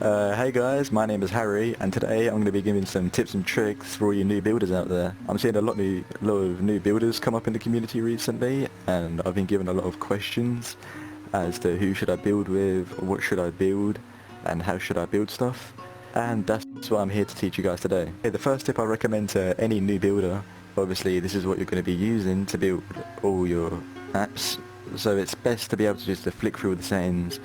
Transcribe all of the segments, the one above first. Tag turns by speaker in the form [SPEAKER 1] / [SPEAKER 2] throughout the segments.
[SPEAKER 1] Hey guys, my name is Harry, and today I'm going to be giving some tips and tricks for all you new builders out there. I'm seeing a lot of new builders come up in the community recently, and I've been given a lot of questions as to who should I build with, what should I build, and how should I build stuff. And that's what I'm here to teach you guys today. Okay, the first tip I recommend to any new builder, obviously this is what you're going to be using to build all your apps. So it's best to be able to just flick through the settings,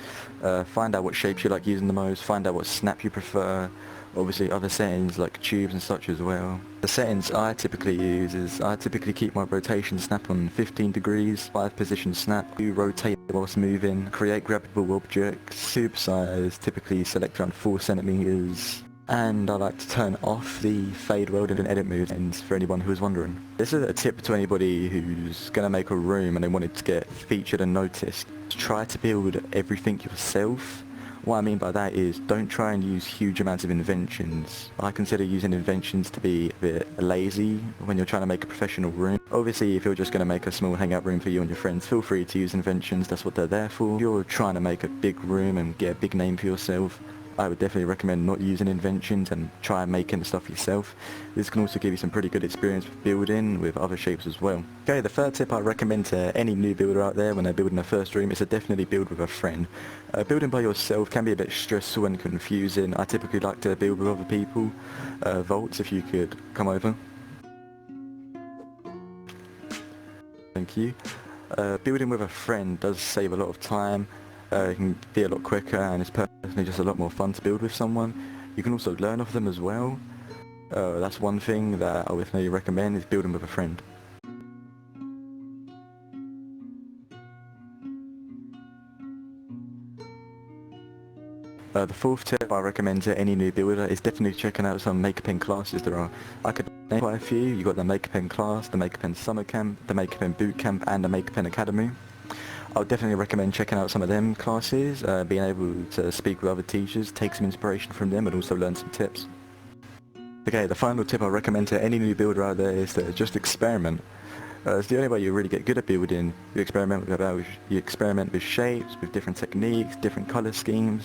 [SPEAKER 1] find out what shapes you like using the most, find out what snap you prefer, obviously other settings like tubes and such as well. The settings I typically use is I typically keep my rotation snap on 15 degrees, 5 position snap, do rotate whilst moving, create grabbable objects, tube size typically select around 4 centimeters. And I like to turn off the fade world and edit mode ends for anyone who's wondering. This is a tip to anybody who's going to make a room and they want it to get featured and noticed. Try to build everything yourself. What I mean by that is don't try and use huge amounts of inventions. I consider using inventions to be a bit lazy when you're trying to make a professional room. Obviously if you're just going to make a small hangout room for you and your friends, feel free to use inventions, that's what they're there for. If you're trying to make a big room and get a big name for yourself, I would definitely recommend not using inventions and try making the stuff yourself. This can also give you some pretty good experience with building with other shapes as well. Okay, the third tip I recommend to any new builder out there when they're building their first room is to definitely build with a friend. Building by yourself can be a bit stressful and confusing. I typically like to build with other people. Volts, if you could come over. Thank you. Building with a friend does save a lot of time. It can be a lot quicker and it's personally just a lot more fun to build with someone. You can also learn off them as well. That's one thing that I would definitely recommend is building with a friend. The fourth tip I recommend to any new builder is definitely checking out some Maker-Pen classes there are. I could name quite a few. You've got the Maker-Pen class, the Maker-Pen summer camp, the Maker-Pen boot camp and the Maker-Pen academy. I would definitely recommend checking out some of them classes, being able to speak with other teachers, take some inspiration from them and also learn some tips. Okay, the final tip I recommend to any new builder out there is to just experiment. It's the only way you really get good at building. You experiment with shapes, with different techniques, different colour schemes,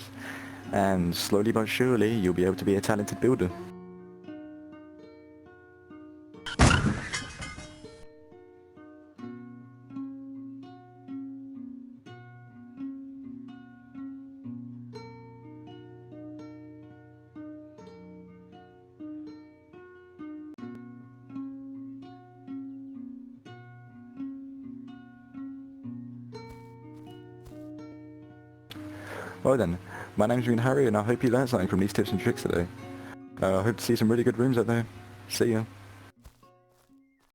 [SPEAKER 1] and slowly but surely you'll be able to be a talented builder. Well then, my name's been Harry and I hope you learned something from these tips and tricks today. I hope to see some really good rooms out there. See ya.